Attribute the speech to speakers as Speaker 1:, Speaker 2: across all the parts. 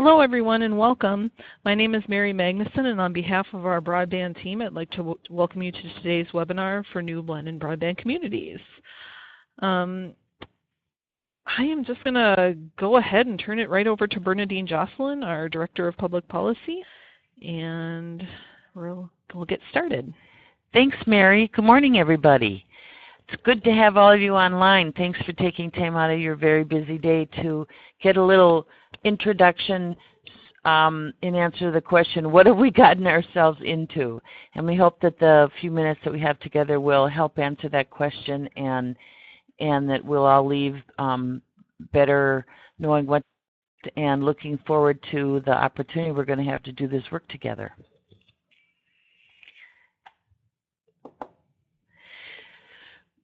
Speaker 1: Hello everyone and welcome. My name is Mary Magnuson, and on behalf of our broadband team I'd like to welcome you to today's webinar for new Blandin broadband communities. I am just going to go ahead and turn it right over to Bernadine Jocelyn, our Director of Public Policy, and we'll get started.
Speaker 2: Thanks, Mary. Good morning, everybody. It's good to have all of you online. Thanks for taking time out of your very busy day to get a little introduction in answer to the question, what have we gotten ourselves into? And we hope that the few minutes that we have together will help answer that question, and that we'll all leave better knowing what and looking forward to the opportunity we're going to have to do this work together.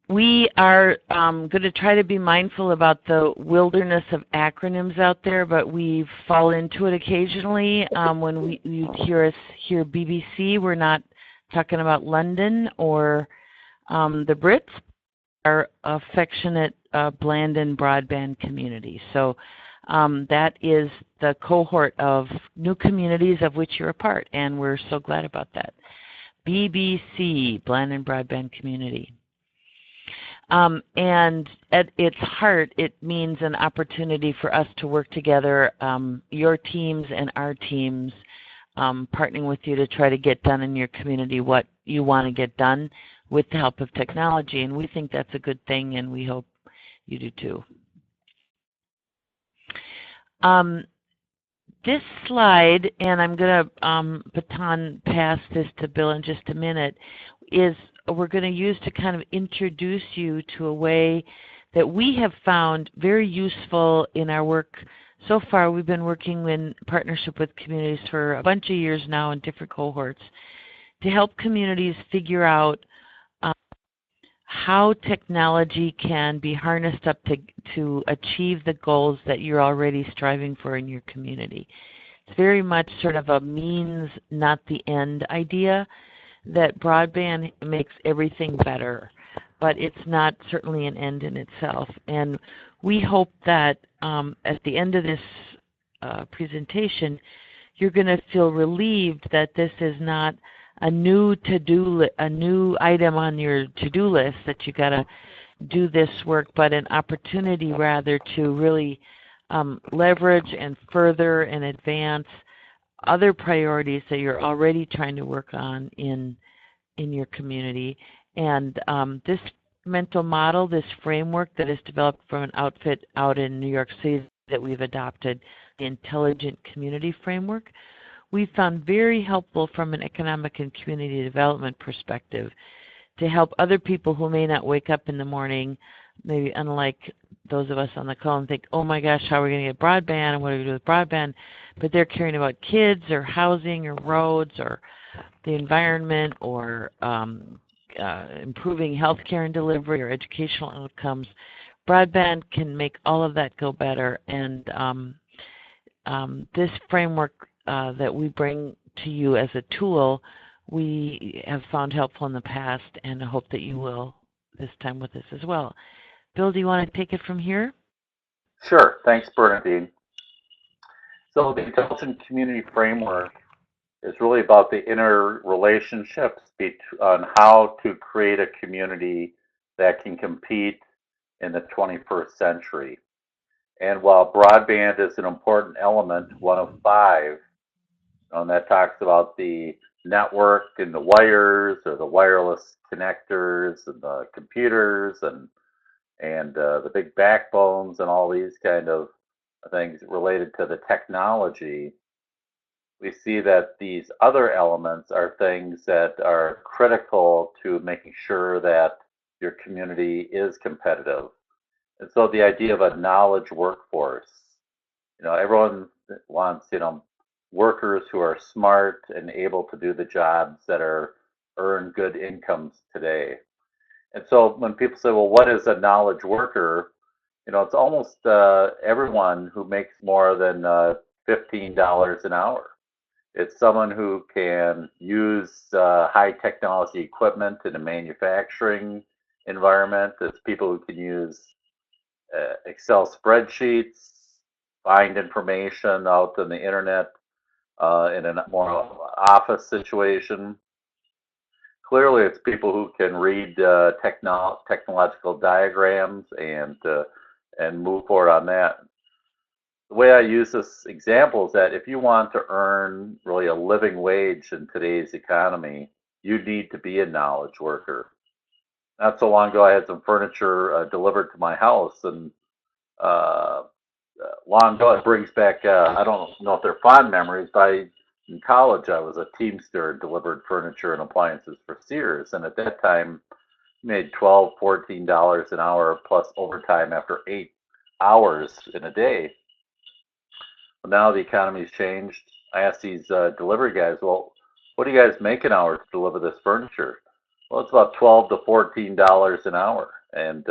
Speaker 2: We are going to try to be mindful about the wilderness of acronyms out there, but we fall into it occasionally. When you hear us hear BBC, we're not talking about London or the Brits, our affectionate Blandin broadband community. So that is the cohort of new communities of which you're a part, and we're so glad about that. BBC, Blandin Broadband Community. And at its heart, it means an opportunity for us to work together, your teams and our teams, partnering with you to try to get done in your community what you want to get done with the help of technology. And we think that's a good thing, and we hope you do too. This slide, and I'm going to baton pass this to Bill in just a minute, is we're going to use to kind of introduce you to a way that we have found very useful in our work. So far, we've been working in partnership with communities for a bunch of years now in different cohorts to help communities figure out how technology can be harnessed up to achieve the goals that you're already striving for in your community. It's very much sort of a means, not the end idea, that broadband makes everything better, but it's not certainly an end in itself. And we hope that at the end of this presentation, you're going to feel relieved that this is not a new item on your to-do list that you got to do this work, but an opportunity rather to really leverage and further and advance other priorities that you're already trying to work on in your community. And this mental model, this framework that is developed from an outfit out in New York City that we've adopted, the Intelligent Community Framework, we found very helpful from an economic and community development perspective to help other people who may not wake up in the morning, maybe unlike those of us on the call, and think, oh my gosh, how are we going to get broadband and what do we do with broadband? But they're caring about kids or housing or roads or the environment or improving healthcare and delivery or educational outcomes. Broadband can make all of that go better, and this framework that we bring to you as a tool, we have found helpful in the past, and I hope that you will this time with us as well. Bill, do you want to take it from here?
Speaker 3: Sure. Thanks, Bernadine. So the Intelligent Community Framework is really about the interrelationships on how to create a community that can compete in the 21st century. And while broadband is an important element, one of 5, and that talks about the network and the wires or the wireless connectors and the computers and the big backbones and all these kind of things related to the technology, we see that these other elements are things that are critical to making sure that your community is competitive. And so the idea of a knowledge workforce, everyone wants, workers who are smart and able to do the jobs that earn good incomes today. And so when people say, well, what is a knowledge worker? It's almost everyone who makes more than $15 an hour. It's someone who can use high technology equipment in a manufacturing environment. It's people who can use Excel spreadsheets, find information out on the internet in a more office situation. Clearly, it's people who can read technological diagrams and move forward on that. The way I use this example is that if you want to earn really a living wage in today's economy, you need to be a knowledge worker. Not so long ago, I had some furniture delivered to my house, and uh, long ago, it brings back, I don't know if they're fond memories, but in college, I was a Teamster and delivered furniture and appliances for Sears. And at that time, made $12, $14 an hour plus overtime after 8 hours in a day. Well, now the economy's changed. I asked these delivery guys, well, what do you guys make an hour to deliver this furniture? Well, it's about $12 to $14 an hour. And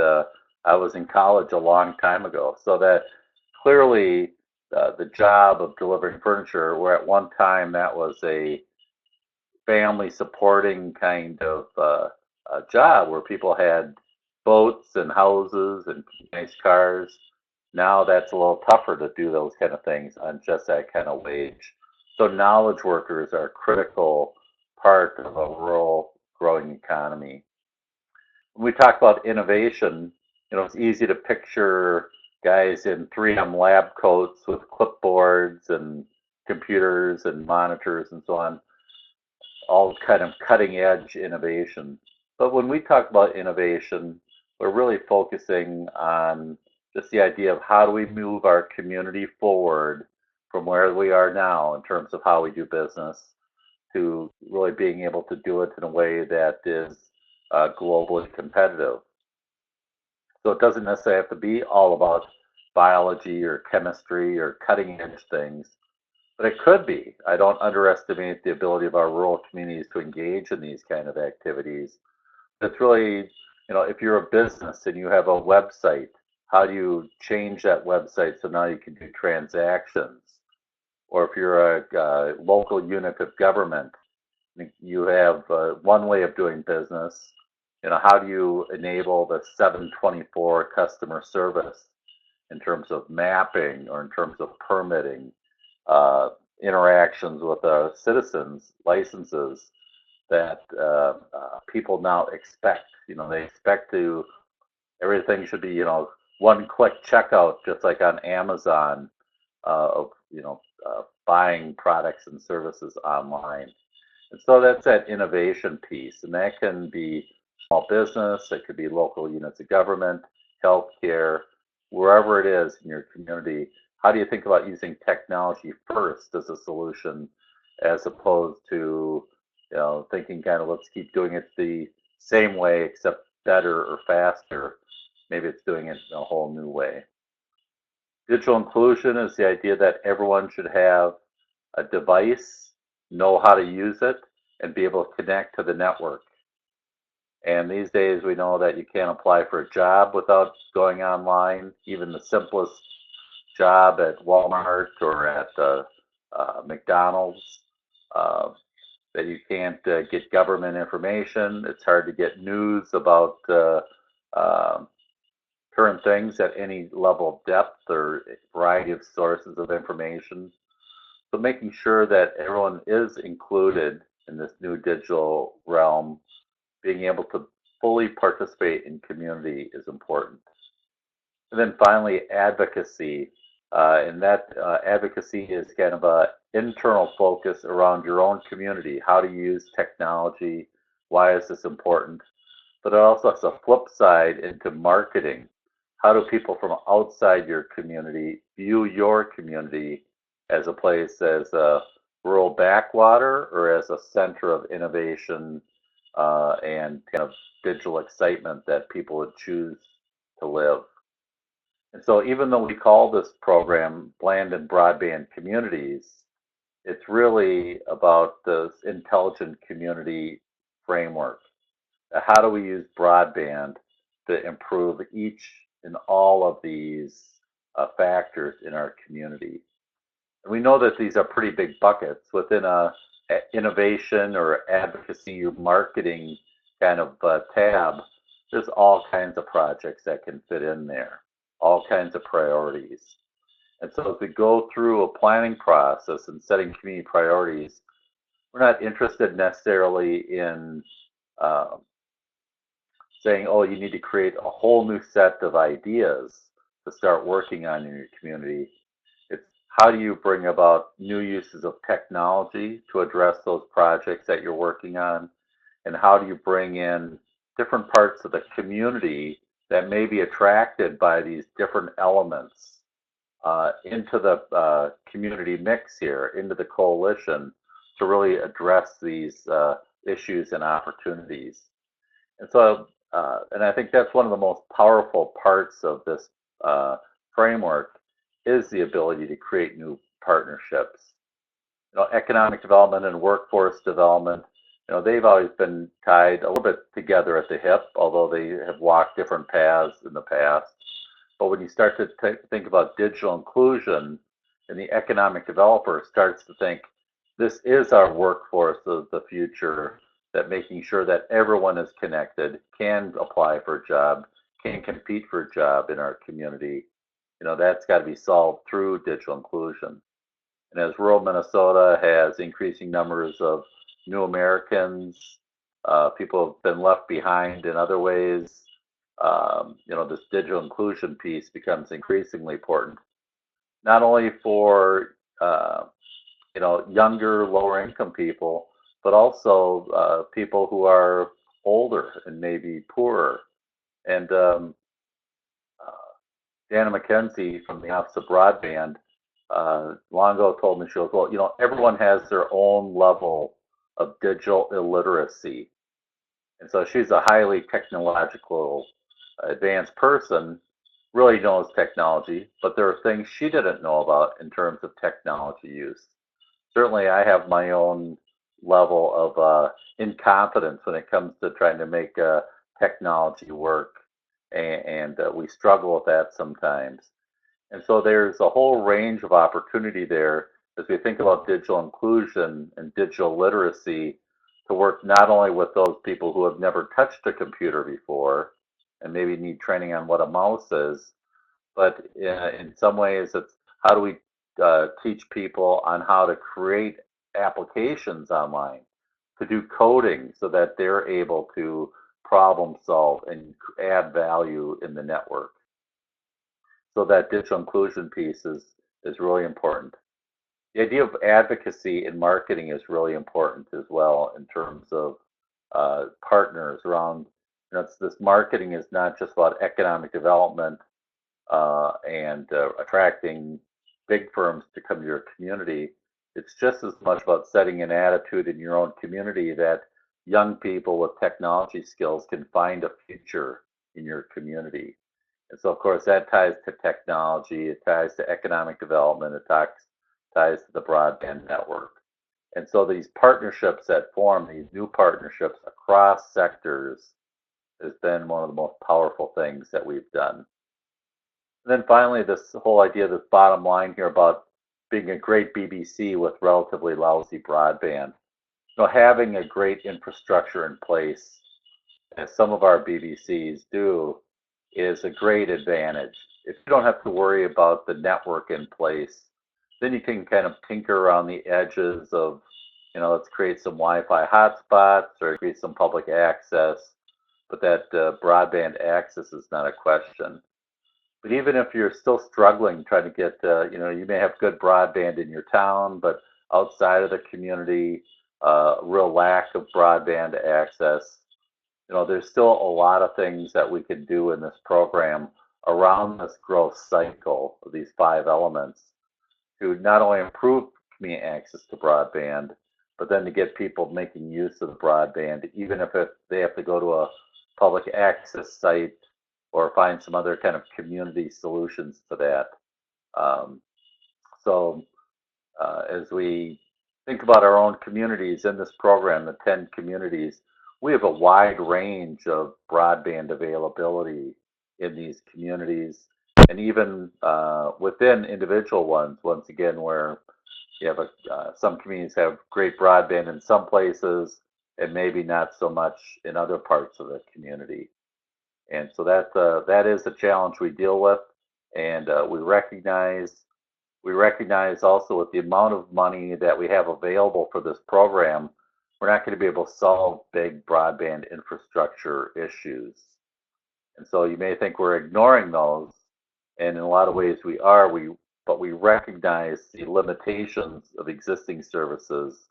Speaker 3: I was in college a long time ago. So that clearly the job of delivering furniture, where at one time that was a family supporting kind of job where people had boats and houses and nice cars. Now that's a little tougher to do those kind of things on just that kind of wage. So knowledge workers are a critical part of a rural growing economy. When we talk about innovation, it's easy to picture guys in 3M lab coats with clipboards and computers and monitors and so on, all kind of cutting edge innovation. But when we talk about innovation, we're really focusing on just the idea of how do we move our community forward from where we are now in terms of how we do business to really being able to do it in a way that is globally competitive. So it doesn't necessarily have to be all about biology or chemistry or cutting edge things, but it could be. I don't underestimate the ability of our rural communities to engage in these kind of activities. It's really, if you're a business and you have a website, how do you change that website so now you can do transactions? Or if you're a local unit of government, you have one way of doing business. How do you enable the 724 customer service in terms of mapping or in terms of permitting, interactions with citizens, licenses that people now expect. They expect everything should be, one-click checkout, just like on Amazon, of buying products and services online. And so that's that innovation piece, and that can be small business, it could be local units of government, healthcare, wherever it is in your community. How do you think about using technology first as a solution, as opposed to thinking kind of let's keep doing it the same way except better or faster? Maybe it's doing it in a whole new way. Digital inclusion is the idea that everyone should have a device, know how to use it, and be able to connect to the network. And these days we know that you can't apply for a job without going online. Even the simplest job at Walmart or at McDonald's, that you can't get government information. It's hard to get news about current things at any level of depth or variety of sources of information. So making sure that everyone is included in this new digital realm, being able to fully participate in community is important. And then finally, advocacy. And that advocacy is kind of a internal focus around your own community. How to use technology? Why is this important? But it also has a flip side into marketing. How do people from outside your community view your community as a place, as a rural backwater, or as a center of innovation and kind of digital excitement that people would choose to live? And so even though we call this program Blandin Broadband Communities, it's really about this intelligent community framework. How do we use broadband to improve each and all of these factors in our community? And we know that these are pretty big buckets within a innovation or advocacy or marketing kind of tab. There's all kinds of projects that can fit in there, all kinds of priorities. And so as we go through a planning process and setting community priorities, we're not interested necessarily in uh, saying, oh, you need to create a whole new set of ideas to start working on in your community. It's how do you bring about new uses of technology to address those projects that you're working on, and how do you bring in different parts of the community that may be attracted by these different elements into the community mix here, into the coalition, to really address these issues and opportunities. And so, and I think that's one of the most powerful parts of this framework is the ability to create new partnerships. Economic development and workforce development, they've always been tied a little bit together at the hip, although they have walked different paths in the past. But when you start to think about digital inclusion, and the economic developer starts to think, this is our workforce of the future, that making sure that everyone is connected, can apply for a job, can compete for a job in our community, that's got to be solved through digital inclusion. And as rural Minnesota has increasing numbers of new Americans, people have been left behind in other ways, this digital inclusion piece becomes increasingly important, not only for younger, lower income people, but also people who are older and maybe poorer. And Dana McKenzie from the Office of Broadband long ago told me, she goes, well, everyone has their own level of digital illiteracy. And so she's a highly technological advanced person, really knows technology, but there are things she didn't know about in terms of technology use. Certainly, I have my own level of incompetence when it comes to trying to make technology work, and we struggle with that sometimes. And so there's a whole range of opportunity there as we think about digital inclusion and digital literacy to work not only with those people who have never touched a computer before and maybe need training on what a mouse is, but in some ways it's how do we teach people on how to create applications online, to do coding so that they're able to problem solve and add value in the network. So that digital inclusion piece is really important. The idea of advocacy in marketing is really important as well in terms of partners around. This marketing is not just about economic development and attracting big firms to come to your community. It's just as much about setting an attitude in your own community that young people with technology skills can find a future in your community. And so, of course, that ties to technology, it ties to economic development, it ties to the broadband network. And so these partnerships that form, these new partnerships across sectors, has been one of the most powerful things that we've done. And then finally, this whole idea, this bottom line here about being a great BBC with relatively lousy broadband. Having a great infrastructure in place, as some of our BBCs do, is a great advantage. If you don't have to worry about the network in place, then you can kind of tinker around the edges of, let's create some Wi-Fi hotspots or create some public access, but that broadband access is not a question. But even if you're still struggling trying to get, you may have good broadband in your town, but outside of the community, real lack of broadband access, there's still a lot of things that we can do in this program around this growth cycle of these 5 elements to not only improve community access to broadband, but then to get people making use of the broadband, even if they have to go to a public access site or find some other kind of community solutions to that. As we think about our own communities in this program, the 10 communities, we have a wide range of broadband availability in these communities, and even within individual ones, once again, where you have some communities have great broadband in some places and maybe not so much in other parts of the community. And so that is a challenge we deal with, and we recognize We recognize also with the amount of money that we have available for this program, we're not going to be able to solve big broadband infrastructure issues. And so you may think we're ignoring those, and in a lot of ways we are, but we recognize the limitations of existing services,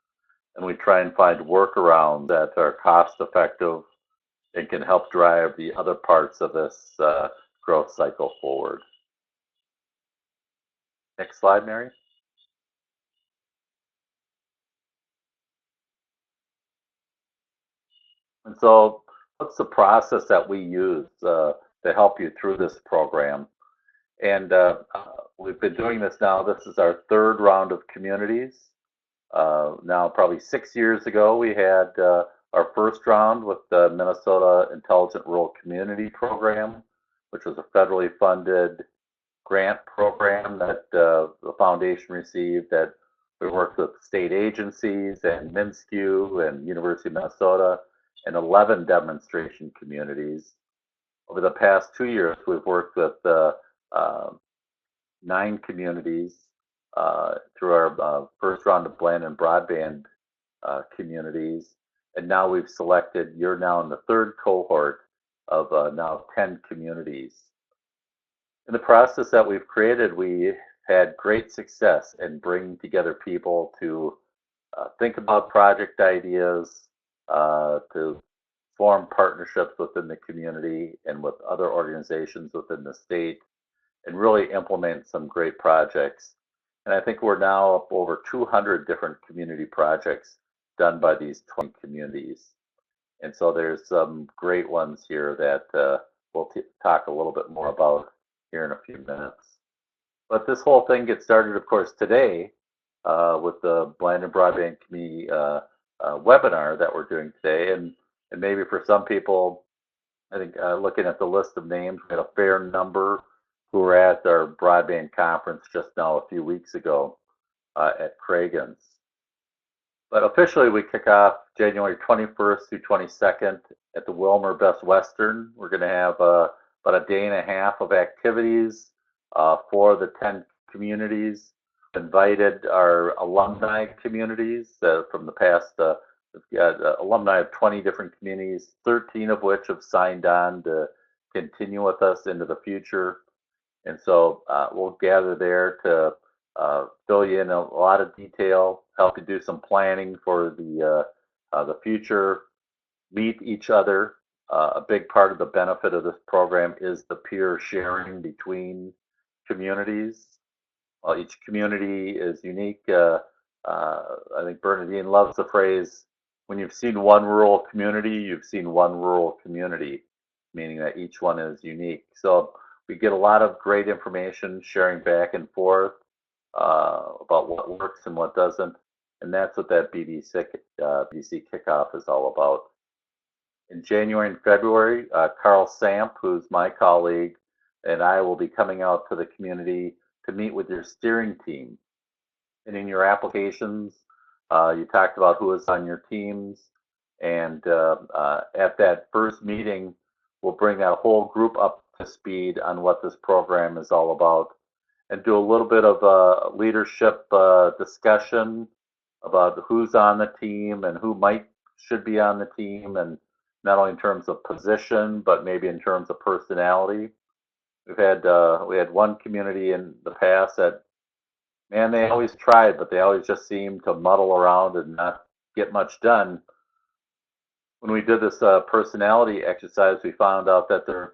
Speaker 3: and we try and find workarounds that are cost effective and can help drive the other parts of this growth cycle forward. Next slide, Mary. And so what's the process that we use to help you through this program? And we've been doing this now. This is our third round of communities. Now, probably 6 years ago, we had our first round with the Minnesota Intelligent Rural Community Program, which was a federally funded grant program that the foundation received, that we worked with state agencies and MnSCU and University of Minnesota and 11 demonstration communities. Over the past 2 years, we've worked with 9 communities through our first round of Blandin Broadband communities. And now we've selected, you're now in the third cohort of now 10 communities. In the process that we've created, we had great success in bringing together people to think about project ideas, to form partnerships within the community and with other organizations within the state, and really implement some great projects. And I think we're now up over 200 different community projects done by these 20 communities. And so there's some great ones here that we'll talk a little bit more about here in a few minutes. But this whole thing gets started, of course, today with the Blandin Broadband Community webinar that we're doing today. And maybe for some people, I think looking at the list of names, we had a fair number who were at our broadband conference just now a few weeks ago at Cragun's. But officially, we kick off January 21st through 22nd at the Wilmer Best Western. We're going to have about a day and a half of activities for the 10 communities. Invited our alumni communities from the past. We've got alumni of 20 different communities, 13 of which have signed on to continue with us into the future. And so we'll gather there to fill you in a lot of detail, help you do some planning for the future, meet each other. A big part of the benefit of this program is the peer sharing between communities. While each community is unique, I think Bernadine loves the phrase, when you've seen one rural community, you've seen one rural community, meaning that each one is unique. So we get a lot of great information sharing back and forth about what works and what doesn't. And that's what that BDC kickoff is all about. In January and February, Carl Samp, who's my colleague, and I will be coming out to the community to meet with your steering team. And in your applications, you talked about who is on your teams. And at that first meeting, we'll bring that whole group up to speed on what this program is all about and do a little bit of a leadership discussion about who's on the team and who should be on the team, and not only in terms of position, but maybe in terms of personality. We had one community in the past that, man, they always tried, but they always just seemed to muddle around and not get much done. When we did this personality exercise, we found out that they're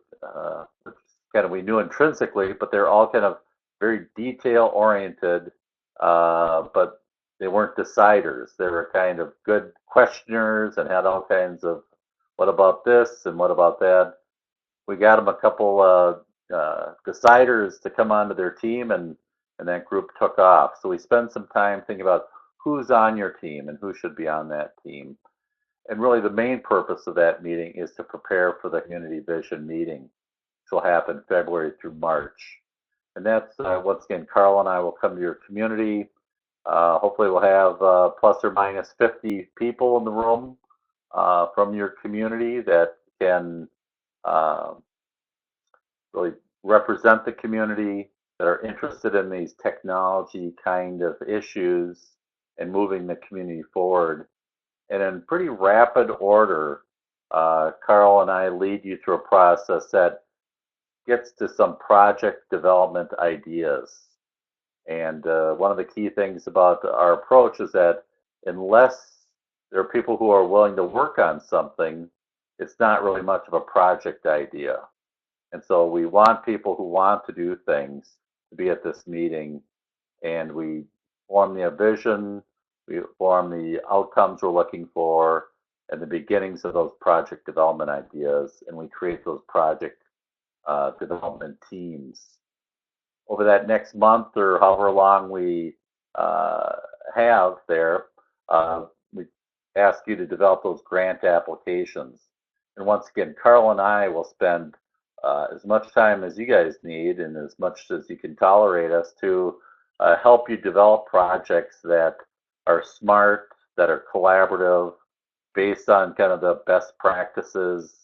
Speaker 3: we knew intrinsically, but they're all kind of very detail oriented, but they weren't deciders. They were kind of good questioners and had all kinds of, what about this and what about that? We got them a couple deciders to come onto their team, and that group took off. So we spent some time thinking about who's on your team and who should be on that team. And really the main purpose of that meeting is to prepare for the Community Vision meeting, which will happen February through March. And that's, once again, Carl and I will come to your community. Hopefully we'll have plus or minus 50 people in the room from your community that can really represent the community, that are interested in these technology kind of issues and moving the community forward. And in pretty rapid order, Carl and I lead you through a process that gets to some project development ideas. And one of the key things about our approach is that unless there are people who are willing to work on something, it's not really much of a project idea. And so we want people who want to do things to be at this meeting, and we form the vision, we form the outcomes we're looking for, and the beginnings of those project development ideas, and we create those project development teams. Over that next month or however long we have there, we ask you to develop those grant applications. And once again, Carl and I will spend as much time as you guys need and as much as you can tolerate us to help you develop projects that are smart, that are collaborative, based on kind of the best practices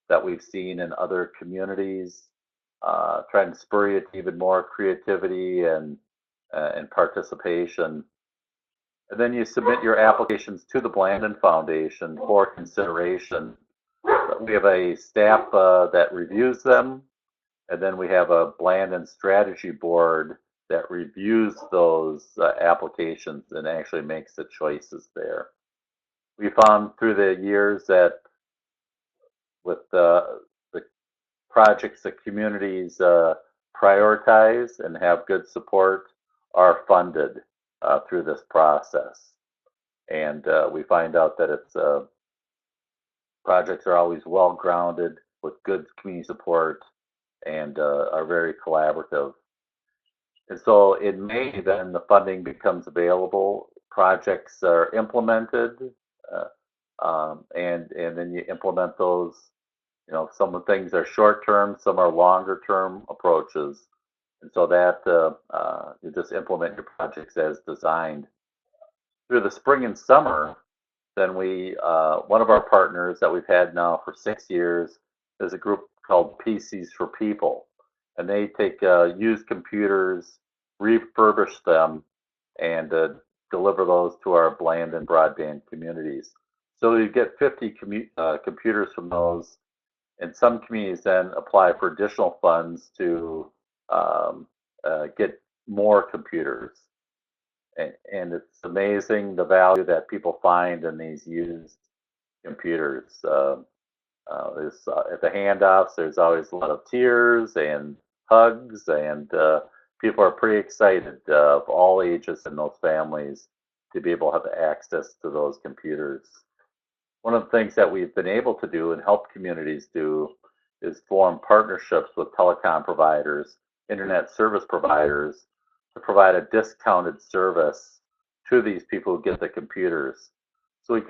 Speaker 3: that we've seen in other communities, trying to spur you to even more creativity and participation. And then you submit your applications to the Blandin Foundation for consideration. We have a staff that reviews them, and then we have a Blandin strategy board that reviews those applications and actually makes the choices there. We found through the years that with the projects that communities prioritize and have good support are funded through this process. And we find out that it's projects are always well grounded with good community support and are very collaborative. And so in May, then the funding becomes available. Projects are implemented, and then you implement those. You know, some of the things are short term, some are longer term approaches, and so that you just implement your projects as designed. Through the spring and summer, then we one of our partners that we've had now for 6 years is a group called PCs for People, and they take used computers, refurbish them, and deliver those to our Blandin broadband communities. So you get 50 computers from those, and some communities then apply for additional funds to get more computers. And it's amazing the value that people find in these used computers. At the handoffs, there's always a lot of tears and hugs, and people are pretty excited of all ages in those families to be able to have access to those computers. One of the things that we've been able to do and help communities do is form partnerships with telecom providers, internet service providers, to provide a discounted service to these people who get the computers. So we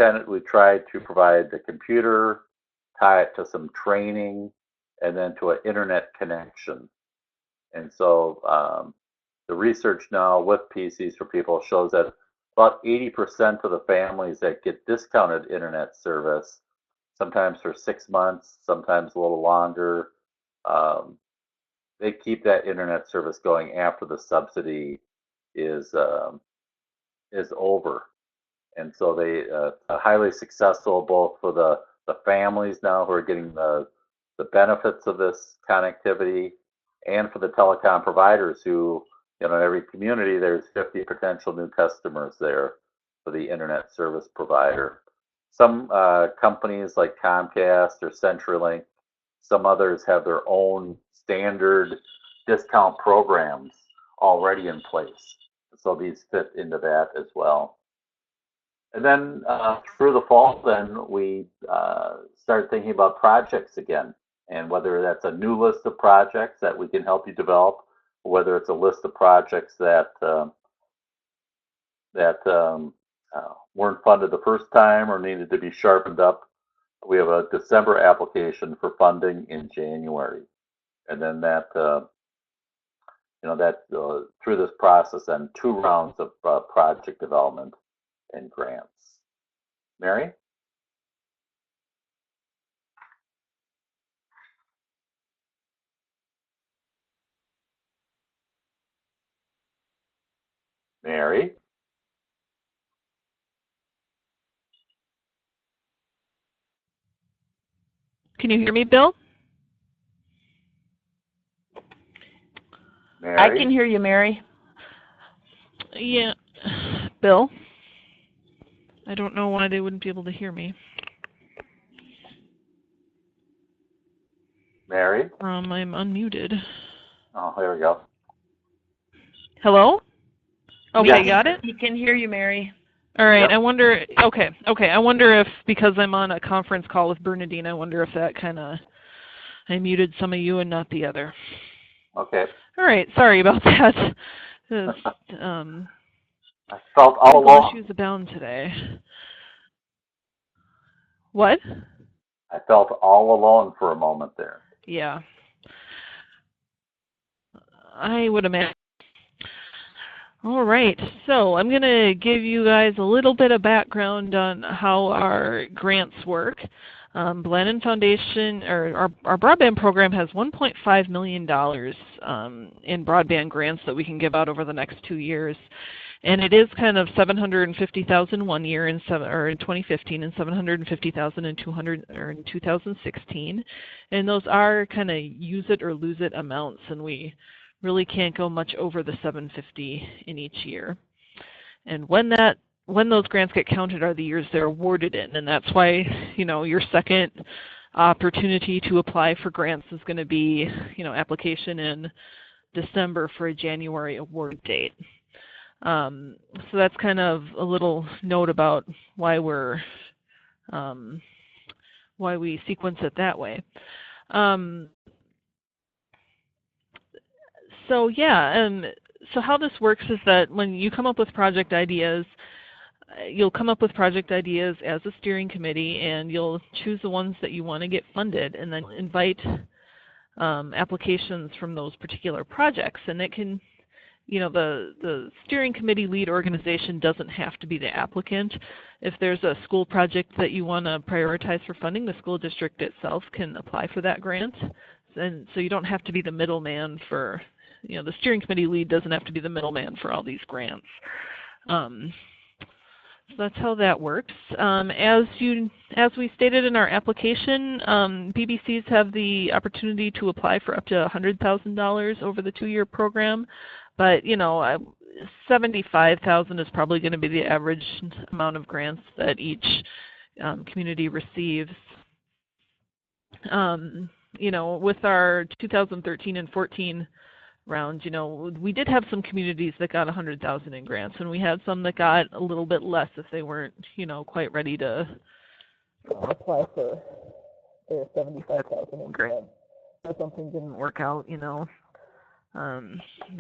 Speaker 3: try to provide the computer, tie it to some training, and then to an internet connection. And so the research now with PCs for People shows that about 80% of the families that get discounted internet service, sometimes for 6 months, sometimes a little longer, they keep that internet service going after the subsidy is over. And so they are highly successful both for the families now who are getting the benefits of this connectivity, and for the telecom providers who, you know, in every community there's 50 potential new customers there for the internet service provider. Some companies like Comcast or CenturyLink, some others have their own standard discount programs already in place. So these fit into that as well. And then through the fall, then we started thinking about projects again, and whether that's a new list of projects that we can help you develop, or whether it's a list of projects that weren't funded the first time or needed to be sharpened up. We have a December application for funding in January, and then that through this process, then 2 rounds of project development and grants. Mary? Mary?
Speaker 1: Can you hear me, Bill?
Speaker 3: Mary?
Speaker 2: I can hear you, Mary.
Speaker 1: Yeah. Bill? I don't know why they wouldn't be able to hear me.
Speaker 3: Mary?
Speaker 1: I'm unmuted.
Speaker 3: Oh, there we go.
Speaker 1: Hello? Okay,
Speaker 3: Yes.
Speaker 1: got it?
Speaker 2: We can hear you, Mary.
Speaker 1: All right,
Speaker 3: Yep.
Speaker 1: I wonder, okay, I wonder if, because I'm on a conference call with Bernadine, I wonder if that kind of, I muted some of you and not the other.
Speaker 3: Okay.
Speaker 1: All right, sorry about that.
Speaker 3: I felt all
Speaker 1: Technical
Speaker 3: alone.
Speaker 1: issues abound today. What?
Speaker 3: I felt all alone for a moment there.
Speaker 1: Yeah. I would imagine. All right, so I'm going to give you guys a little bit of background on how our grants work. Blandin Foundation, or our broadband program, has $1.5 million in broadband grants that we can give out over the next 2 years. And it is kind of $750,000 one year in 2015 and $750,000 in 2016. And those are kind of use it or lose it amounts, and we really can't go much over the $750,000 in each year. And when those grants get counted are the years they're awarded in, and that's why, your second opportunity to apply for grants is going to be, application in December for a January award date. So that's kind of a little note about why we sequence it that way. So how this works is that when you come up with project ideas, you'll come up with project ideas as a steering committee, and you'll choose the ones that you want to get funded, and then invite applications from those particular projects. And it can, the steering committee lead organization doesn't have to be the applicant. If there's a school project that you want to prioritize for funding, the school district itself can apply for that grant. And so you don't have to be the middleman for, the steering committee lead doesn't have to be the middleman for all these grants. So that's how that works. As we stated in our application, BBCs have the opportunity to apply for up to $100,000 over the 2-year program, but $75,000 is probably going to be the average amount of grants that each community receives. With our 2013 and 14 round, we did have some communities that got $100,000 in grants, and we had some that got a little bit less if they weren't, quite ready to apply for their $75,000 in grants. If something didn't work out, they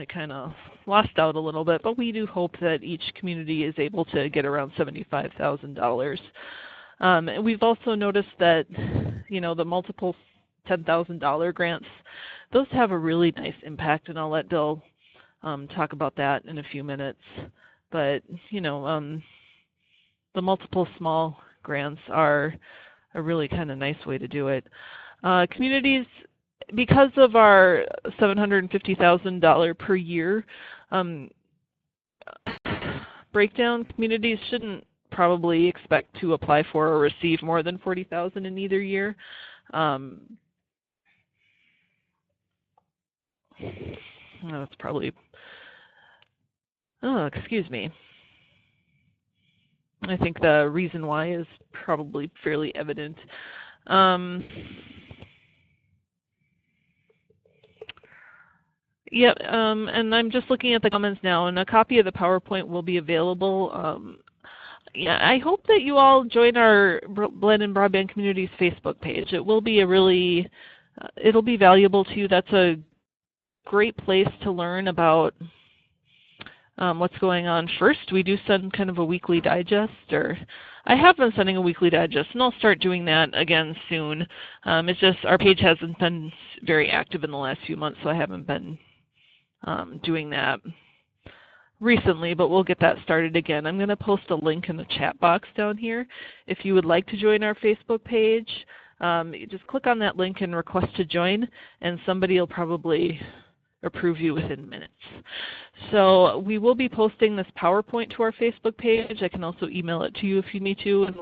Speaker 1: kind of lost out a little bit, but we do hope that each community is able to get around $75,000. We've also noticed that, the multiple $10,000 grants, those have a really nice impact, and I'll let Bill talk about that in a few minutes. But, the multiple small grants are a really kind of nice way to do it. Communities, because of our $750,000 per year breakdown, communities shouldn't probably expect to apply for or receive more than $40,000 in either year. That's probably, excuse me. I think the reason why is probably fairly evident. Yep, and I'm just looking at the comments now, and a copy of the PowerPoint will be available. I hope that you all join our Blandin Broadband Communities Facebook page. It will be it'll be valuable to you. That's a great place to learn about what's going on. First, we do send kind of a weekly digest, or I have been sending a weekly digest, and I'll start doing that again soon. It's just our page hasn't been very active in the last few months, so I haven't been doing that recently, but we'll get that started again. I'm going to post a link in the chat box down here. If you would like to join our Facebook page, you just click on that link and request to join, and somebody will probably approve you within minutes. So we will be posting this PowerPoint to our Facebook page. I can also email it to you if you need to, and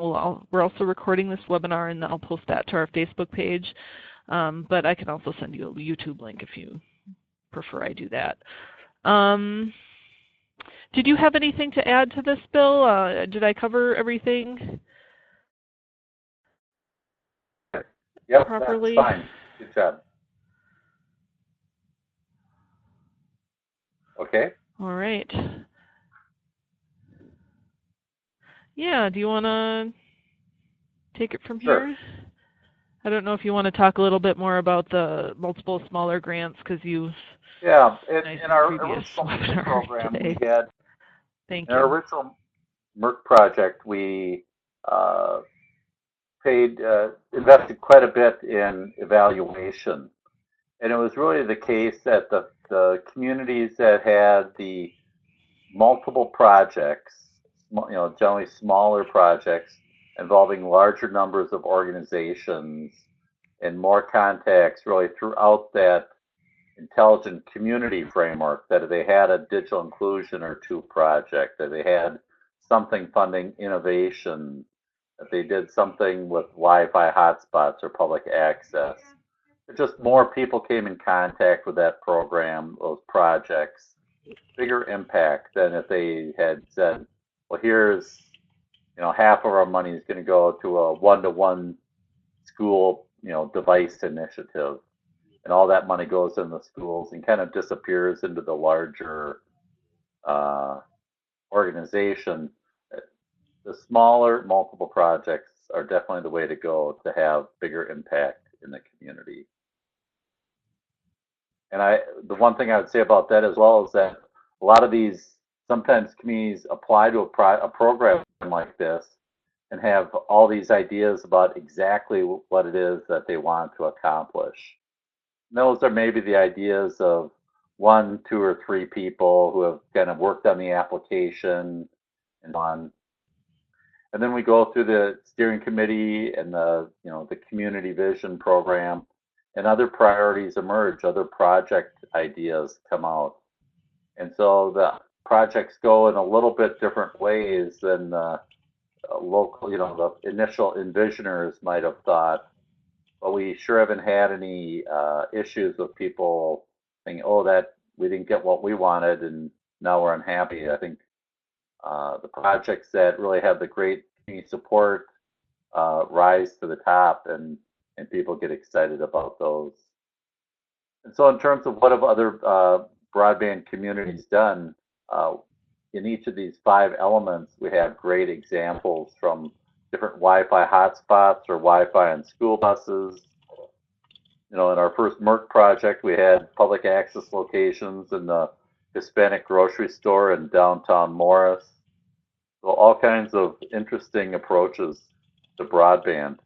Speaker 1: we're also recording this webinar, and I'll post that to our Facebook page. But I can also send you a YouTube link if you prefer I do that. Did you have anything to add to this, Bill? Did I cover everything properly?
Speaker 3: That's fine. Good job. Okay.
Speaker 1: All right. Yeah, do you want to take it from
Speaker 3: Sure.
Speaker 1: here? I don't know if you want to talk a little bit more about the multiple smaller grants, because you
Speaker 3: Yeah,
Speaker 1: nice
Speaker 3: in our
Speaker 1: previous
Speaker 3: original
Speaker 1: webinar
Speaker 3: program,
Speaker 1: today.
Speaker 3: we had,
Speaker 1: Thank
Speaker 3: in our
Speaker 1: you.
Speaker 3: original MERC project, we invested quite a bit in evaluation. And it was really the case that the communities that had the multiple projects, generally smaller projects involving larger numbers of organizations and more contacts really throughout that intelligent community framework, that if they had a digital inclusion or two project, that they had something funding innovation, that they did something with Wi-Fi hotspots or public access. Just more people came in contact with that program, those projects, bigger impact than if they had said, well, here's, half of our money is going to go to a one-to-one school, device initiative. And all that money goes in the schools and kind of disappears into the larger organization. The smaller multiple projects are definitely the way to go to have bigger impact in the community. And the one thing I would say about that as well is that a lot of these, sometimes communities apply to a program like this and have all these ideas about exactly what it is that they want to accomplish. And those are maybe the ideas of 1, 2, or 3 people who have kind of worked on the application and on. And then we go through the steering committee and the community vision program, and other priorities emerge, other project ideas come out. And so the projects go in a little bit different ways than the local, the initial envisioners might have thought. But we sure haven't had any issues with people saying, oh, that we didn't get what we wanted and now we're unhappy. I think the projects that really have the great community support rise to the top, and people get excited about those. And so in terms of what have other broadband communities done, in each of these 5 elements, we have great examples from different Wi-Fi hotspots or Wi-Fi on school buses. In our first MERC project, we had public access locations in the Hispanic grocery store in downtown Morris. So all kinds of interesting approaches to broadband.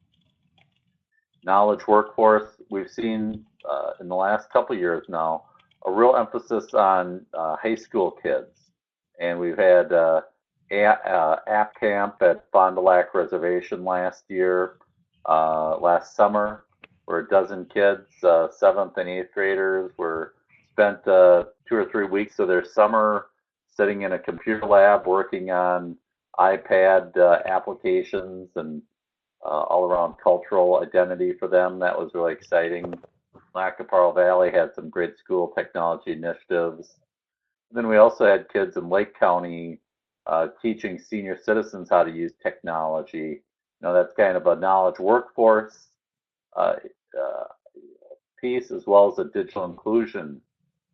Speaker 3: Knowledge workforce, we've seen in the last couple of years now, a real emphasis on high school kids. And we've had app camp at Fond du Lac Reservation last last summer, where a dozen kids, 7th and 8th graders, spent 2 or 3 weeks of their summer sitting in a computer lab working on iPad applications and all around cultural identity for them. That was really exciting. Lac du Parle Valley had some great school technology initiatives. And then we also had kids in Lake County teaching senior citizens how to use technology. That's kind of a knowledge workforce piece as well as a digital inclusion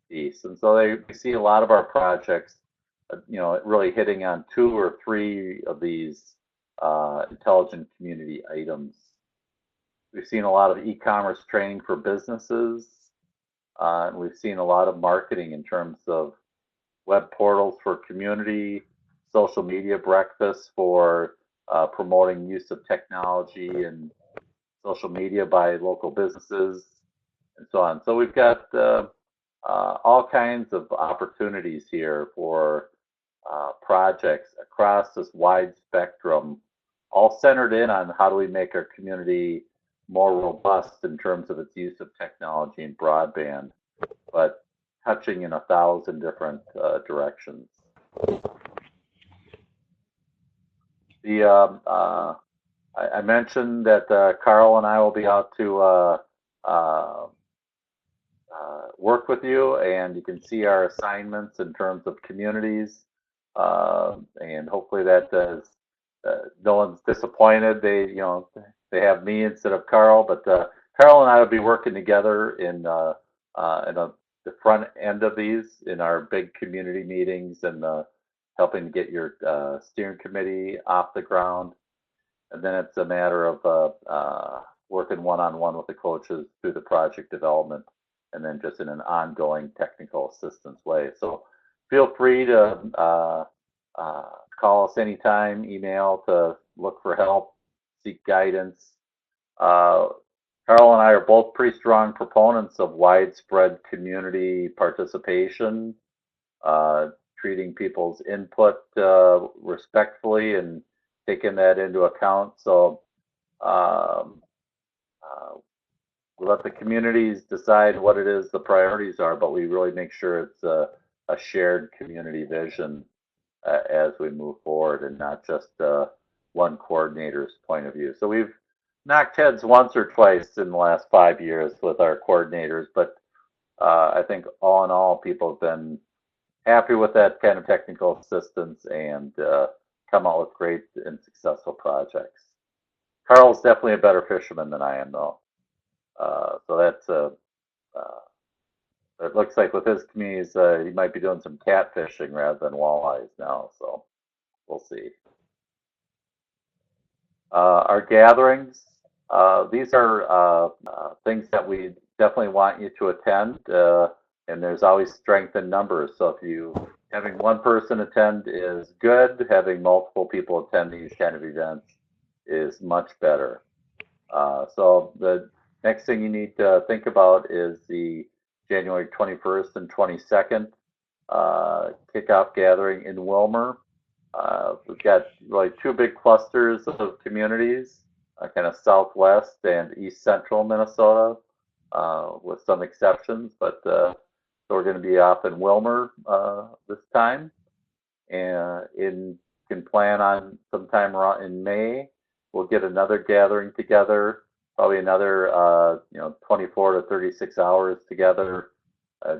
Speaker 3: piece. And so we see a lot of our projects, really hitting on 2 or 3 of these intelligent community items. We've seen a lot of e-commerce training for businesses, and we've seen a lot of marketing in terms of web portals for community, social media breakfasts for promoting use of technology and social media by local businesses, and so on. So we've got all kinds of opportunities here for projects across this wide spectrum, all centered in on how do we make our community more robust in terms of its use of technology and broadband. But touching in 1,000 different directions. I mentioned that Carl and I will be out to work with you, and you can see our assignments in terms of communities, and hopefully that does. No one's disappointed. They have me instead of Carl, but Carl and I will be working together in the front end of these in our big community meetings and helping to get your steering committee off the ground. And then it's a matter of working one-on-one with the coaches through the project development, and then just in an ongoing technical assistance way. So feel free to call us anytime, email to look for help, seek guidance. Carl and I are both pretty strong proponents of widespread community participation, treating people's input respectfully and taking that into account. So we let the communities decide what it is the priorities are, but we really make sure it's a shared community vision as we move forward, and not just one coordinator's point of view. So we've knocked heads once or twice in the last 5 years with our coordinators, but I think all in all, people have been happy with that kind of technical assistance and come out with great and successful projects. Carl's definitely a better fisherman than I am, though. So that's it looks like with his communities, he might be doing some catfishing rather than walleyes now. So we'll see. Our gatherings, these are things that we definitely want you to attend, and there's always strength in numbers. So if you having one person attend is good, having multiple people attend these kind of events is much better. So the next thing you need to think about is the January 21st and 22nd kickoff gathering in Wilmer. We've got really two big clusters of communities, kind of southwest and east central Minnesota, with some exceptions. But so we're going to be off in Wilmer this time, and can plan on sometime around in May. We'll get another gathering together, probably another 24 to 36 hours together.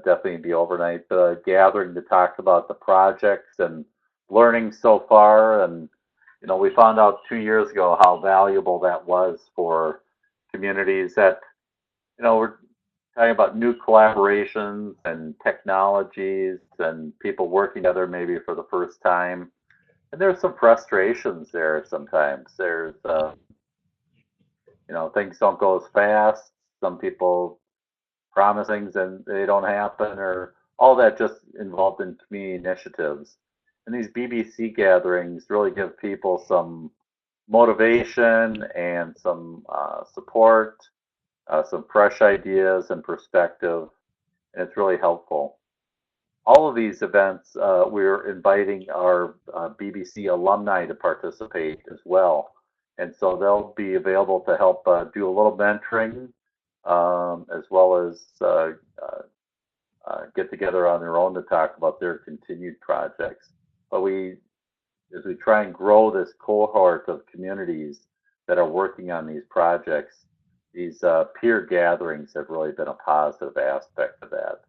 Speaker 3: Definitely be overnight gathering to talk about the projects and learning so far. And we found out 2 years ago how valuable that was for communities that we're talking about new collaborations and technologies and people working together maybe for the first time. And there's some frustrations there sometimes. There's things don't go as fast. Some people promise things and they don't happen, or all that just involved in community initiatives. And these BBC gatherings really give people some motivation and some support, some fresh ideas and perspective, and it's really helpful. All of these events, we're inviting our BBC alumni to participate as well. And so they'll be available to help do a little mentoring, as well as get together on their own to talk about their continued projects. But as we try and grow this cohort of communities that are working on these projects, these peer gatherings have really been a positive aspect of that.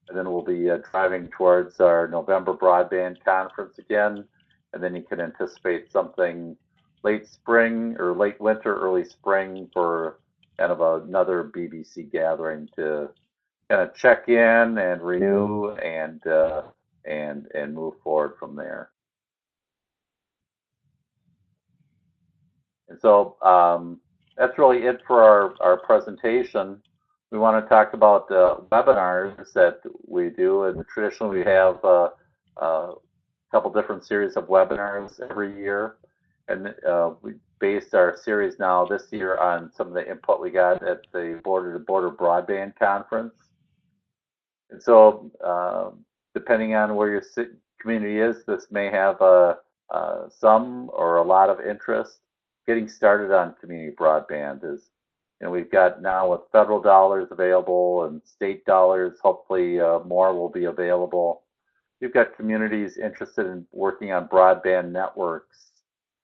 Speaker 3: And then we'll be driving towards our November Broadband conference again, and then you can anticipate something late spring or late winter, early spring for kind of another BBC gathering to kind of check in and renew and move forward from there. And so that's really it for our presentation. We want to talk about webinars that we do, and traditionally we have a couple different series of webinars every year, and we based our series now this year on some of the input we got at the Border to Border Broadband Conference. And so depending on where your community is, this may have some or a lot of interest. Getting started on community broadband is And we've got now with federal dollars available and state dollars, hopefully more will be available. We've got communities interested in working on broadband networks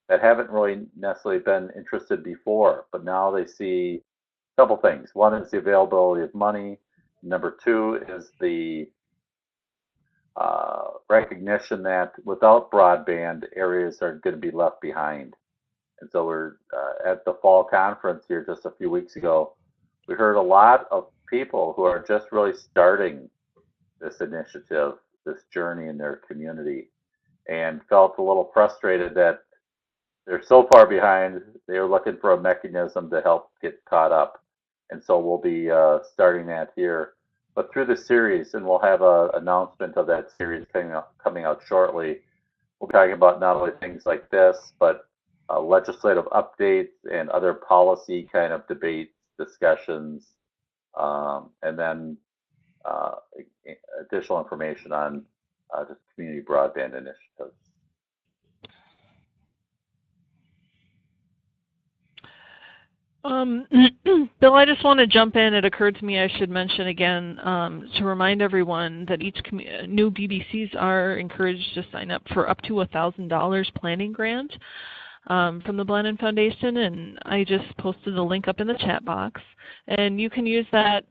Speaker 3: that haven't really necessarily been interested before, but now they see a couple things. One is the availability of money. Number two is the recognition that without broadband, areas are going to be left behind. And so we're at the fall conference here just a few weeks ago. We heard a lot of people who are just really starting this initiative, this journey in their community, and felt a little frustrated that they're so far behind. They were looking for a mechanism to help get caught up. And so we'll be starting that here. But through the series, and we'll have an announcement of that series coming out shortly, we're talking about not only things like this, but legislative updates and other policy kind of debates, discussions, and then additional information on just community broadband initiatives.
Speaker 1: Bill, I just want to jump in. It occurred to me I should mention again to remind everyone that each new BBCs are encouraged to sign up for up to $1,000 planning grant from the Blandin Foundation, and I just posted the link up in the chat box. And you can use that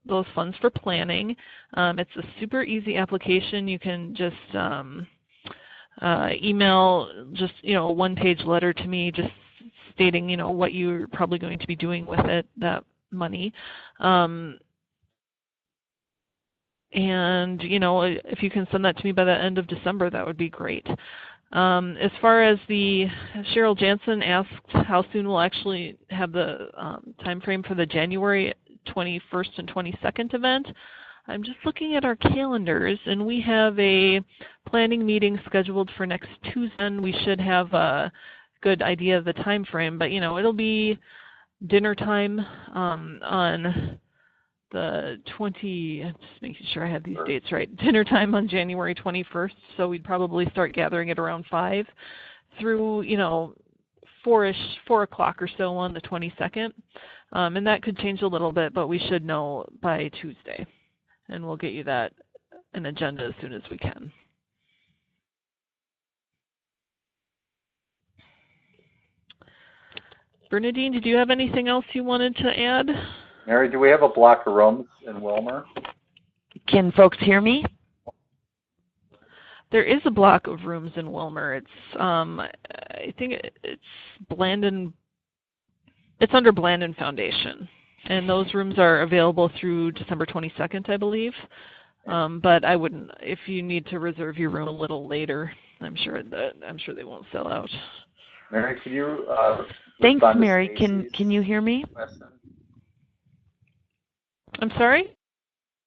Speaker 1: those funds for planning. It's a super easy application. You can just email just a one-page letter to me, just stating what you're probably going to be doing with it, that money. And if you can send that to me by the end of December, that would be great. As far as Cheryl Jansen asked how soon we'll actually have the time frame for the January 21st and 22nd event. I'm just looking at our calendars, and we have a planning meeting scheduled for next Tuesday, and we should have a good idea of the time frame. But it'll be dinner time on the I'm just making sure I have these dates right. Dinner time on January 21st, so we'd probably start gathering at around 5 through 4 o'clock or so on the 22nd. And that could change a little bit, but we should know by Tuesday. And we'll get you an agenda as soon as we can. Bernadine, did you have anything else you wanted to add?
Speaker 3: Mary, do we have a block of rooms in Wilmer?
Speaker 2: Can folks hear me?
Speaker 1: There is a block of rooms in Wilmer. It's I think it's Blandin. It's under Blandin Foundation, and those rooms are available through December 22nd, I believe. But I wouldn't. If you need to reserve your room a little later, I'm sure they won't sell out.
Speaker 3: Mary, can you?
Speaker 2: Thanks, Mary. Can you hear me?
Speaker 3: Question?
Speaker 1: I'm sorry?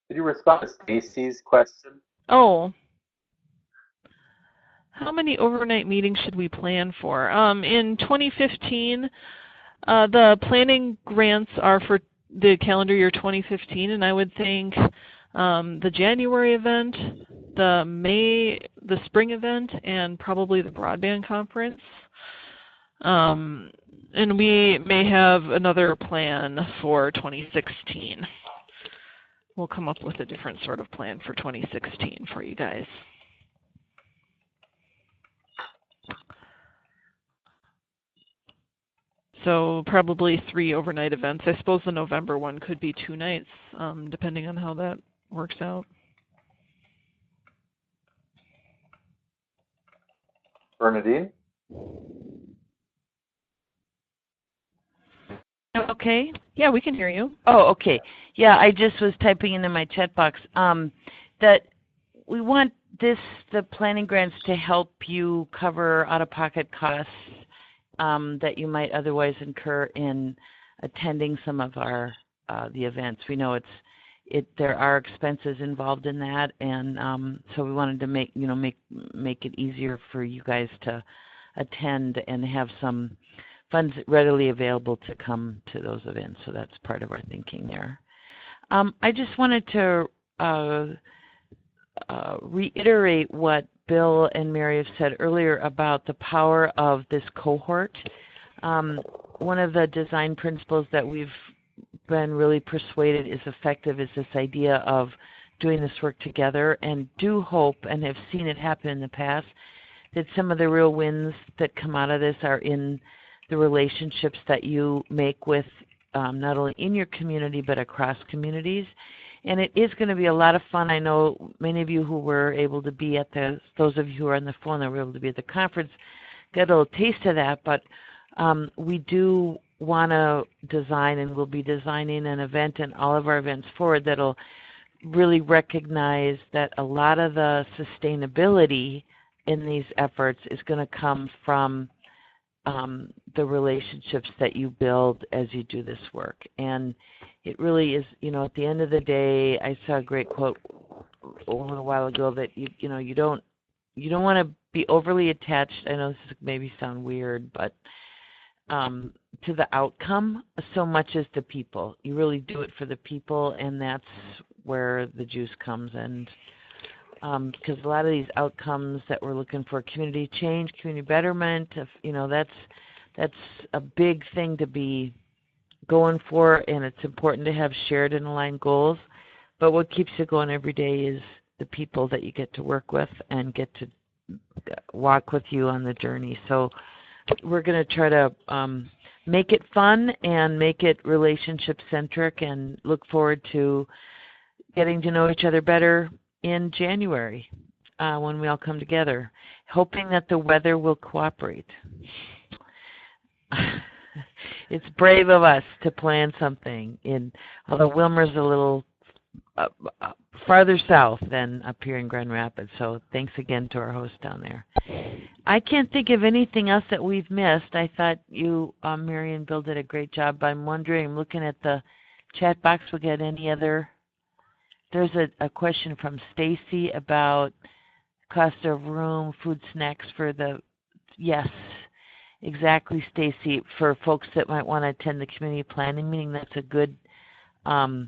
Speaker 3: Could you respond to Stacy's question?
Speaker 1: Oh. How many overnight meetings should we plan for? In 2015, the planning grants are for the calendar year 2015, and I would think the January event, the spring event, and probably the broadband conference. And we may have another plan for 2016. We'll come up with a different sort of plan for 2016 for you guys. So probably 3 overnight events. I suppose the November one could be 2 nights, depending on how that works out.
Speaker 3: Bernadine?
Speaker 1: Okay. Yeah, we can hear you.
Speaker 2: Oh, okay. Yeah, I just was typing into my chat box that we want the planning grants to help you cover out-of-pocket costs that you might otherwise incur in attending some of our the events. We know there are expenses involved in that, and so we wanted to make it easier for you guys to attend and have some funds readily available to come to those events. So that's part of our thinking there. I just wanted to reiterate what Bill and Mary have said earlier about the power of this cohort. one of the design principles that we've been really persuaded is effective is this idea of doing this work together, and do hope, and have seen it happen in the past, that some of the real wins that come out of this are in the relationships that you make with not only in your community but across communities. And it is going to be a lot of fun. I know many of you who were able to be at those of you who are on the phone that were able to be at the conference got a little taste of that, but we do want to design, and we'll be designing an event and all of our events forward that'll really recognize that a lot of the sustainability in these efforts is going to come from the relationships that you build as you do this work. And it really is, at the end of the day, I saw a great quote a little while ago that you don't want to be overly attached. I know this is maybe sound weird, but to the outcome so much as the people. You really do it for the people, and that's where the juice comes. And because a lot of these outcomes that we're looking for, community change, community betterment, that's a big thing to be going for, and it's important to have shared and aligned goals. But what keeps you going every day is the people that you get to work with and get to walk with you on the journey. So we're going to try to make it fun and make it relationship-centric, and look forward to getting to know each other better in January when we all come together, hoping that the weather will cooperate. It's brave of us to plan something, although Wilmer's a little farther south than up here in Grand Rapids, so thanks again to our host down there. I can't think of anything else that we've missed. I thought you, Mary and Bill, did a great job. I'm wondering, I'm looking at the chat box, we got any other? There's a question from Stacy about cost of room, food, snacks for yes, exactly, Stacy, for folks that might want to attend the community planning meeting. That's a good, I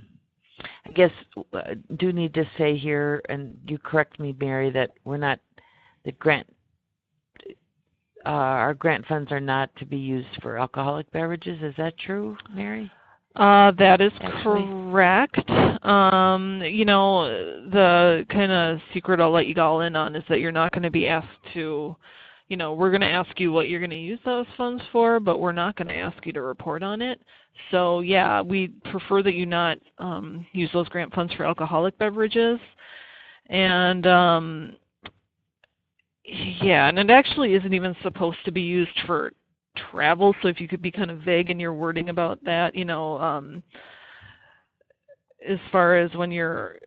Speaker 2: guess, do need to say here, and you correct me, Mary, that we're not, our grant funds are not to be used for alcoholic beverages. Is that true, Mary?
Speaker 1: That is correct. The kind of secret I'll let you all in on is that you're not going to be asked to, we're going to ask you what you're going to use those funds for, but we're not going to ask you to report on it. So, yeah, we prefer that you not use those grant funds for alcoholic beverages. And, yeah, and it actually isn't even supposed to be used for travel, so if you could be kind of vague in your wording about that, as far as when you're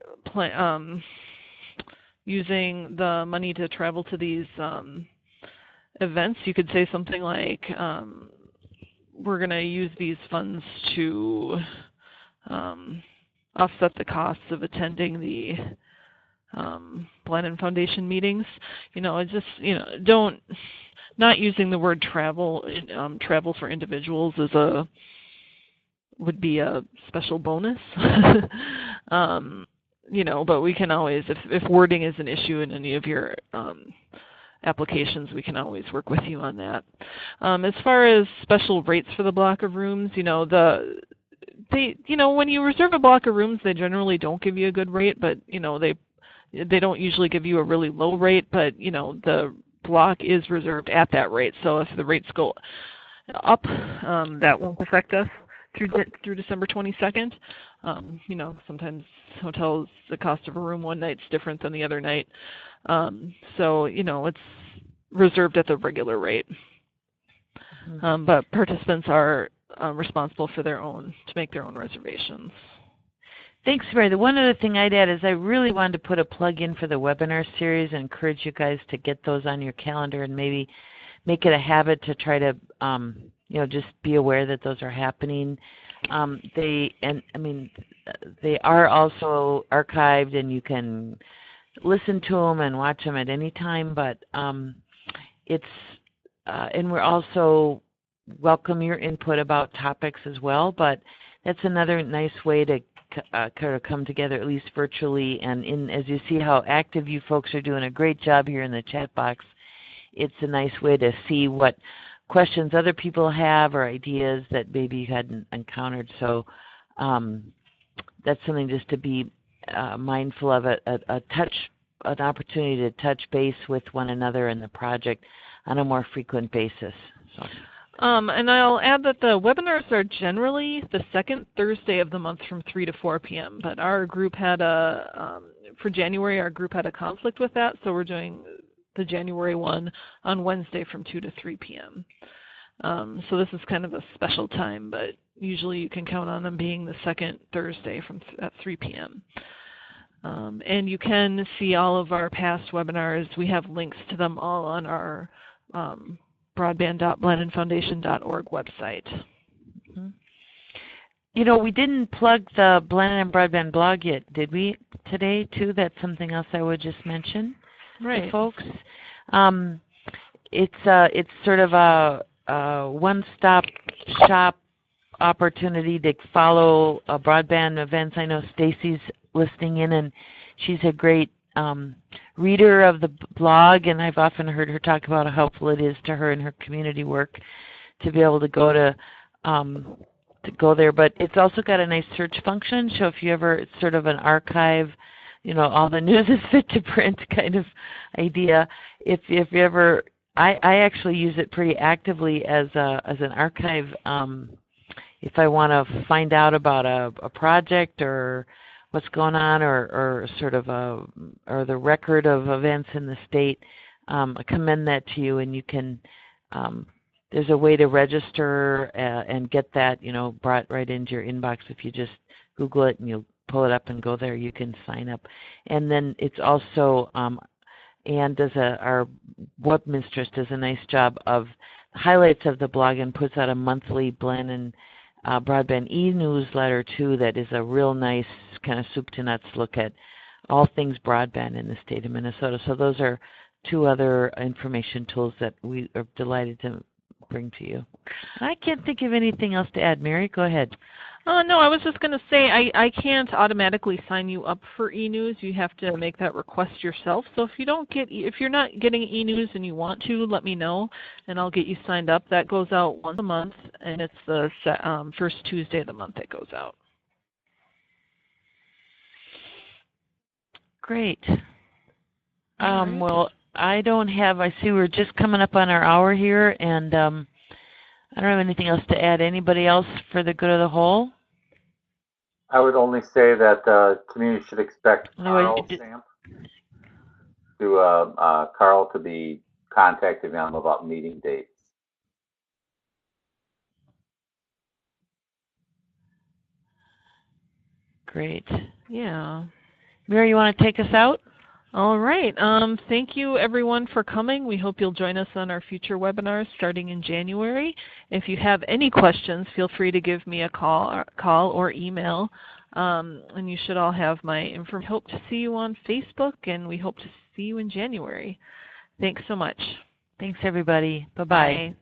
Speaker 1: using the money to travel to these events, you could say something like, we're going to use these funds to offset the costs of attending the Blandin Foundation meetings. Not using the word travel for individuals would be a special bonus. But we can always, if wording is an issue in any of your applications, we can always work with you on that. As far as special rates for the block of rooms, when you reserve a block of rooms, they generally don't give you a good rate, but they don't usually give you a really low rate, but the block is reserved at that rate. So if the rates go up, that won't affect us through December 22nd. Sometimes hotels, the cost of a room one night's different than the other night. So it's reserved at the regular rate. But participants are responsible for to make their own reservations. Thanks, Mary. The one other thing I'd add is I really wanted to put a plug in for the webinar series and encourage you guys to get those on your calendar and maybe make it a habit to try to, just be aware that those are happening. They are also archived, and you can listen to them and watch them at any time. But and we're also welcome your input about topics as well. But that's another nice way to kind of come together, at least virtually, and as you see how active you folks are doing a great job here in the chat box, it's a nice way to see what
Speaker 2: questions other people have or ideas that maybe you hadn't encountered. So that's something just to be mindful of, an opportunity to touch base with one another in the project on a more frequent basis. So.
Speaker 1: And I'll add that the webinars are generally the second Thursday of the month from 3 to 4 p.m. But our group had for January, our group had a conflict with that, so we're doing the January one on Wednesday from 2 to 3 p.m. So this is kind of a special time, but usually you can count on them being the second Thursday at 3 p.m. And you can see all of our past webinars. We have links to them all on our broadband.blandinfoundation.org website.
Speaker 2: Mm-hmm. You know, we didn't plug the Blandin and Broadband blog yet, did we, today, too? That's something else I would just mention to folks. It's sort of a one-stop shop opportunity to follow broadband events. I know Stacy's listening in, and she's a great reader of the blog, and I've often heard her talk about how helpful it is to her in her community work to be able to go there. But it's also got a nice search function, so if you ever, it's sort of an archive, you know, all the news is fit to print kind of idea. If you ever, I actually use it pretty actively as an archive. If I want to find out about a project or what's going on, or sort of or the record of events in the state, I commend that to you, and you can. There's a way to register and get that, you know, brought right into your inbox. If you just Google it and you'll pull it up and go there, you can sign up. And then it's also Anne our web mistress does a nice job of highlights of the blog and puts out a monthly Blandin Broadband e-newsletter too that is a real nice kind of soup to nuts look at all things broadband in the state of Minnesota. So those are two other information tools that we are delighted to bring to you. I can't think of anything else to add. Mary, go ahead.
Speaker 1: No, I was just going to say I can't automatically sign you up for e-news. You have to make that request yourself. So if you're not getting e-news and you want to, let me know, and I'll get you signed up. That goes out once a month, and it's the first Tuesday of the month it goes out.
Speaker 2: Great. Well, I see we're just coming up on our hour here, and I don't have anything else to add. Anybody else for the good of the whole?
Speaker 3: I would only say that the community should expect Carl to be contacting them about meeting dates.
Speaker 2: Great.
Speaker 1: Yeah.
Speaker 2: Mary, you want to take us out?
Speaker 1: All right. Thank you, everyone, for coming. We hope you'll join us on our future webinars starting in January. If you have any questions, feel free to give me a call or email. And you should all have my information. Hope to see you on Facebook, and we hope to see you in January. Thanks so much.
Speaker 2: Thanks, everybody. Bye-bye.
Speaker 1: Bye.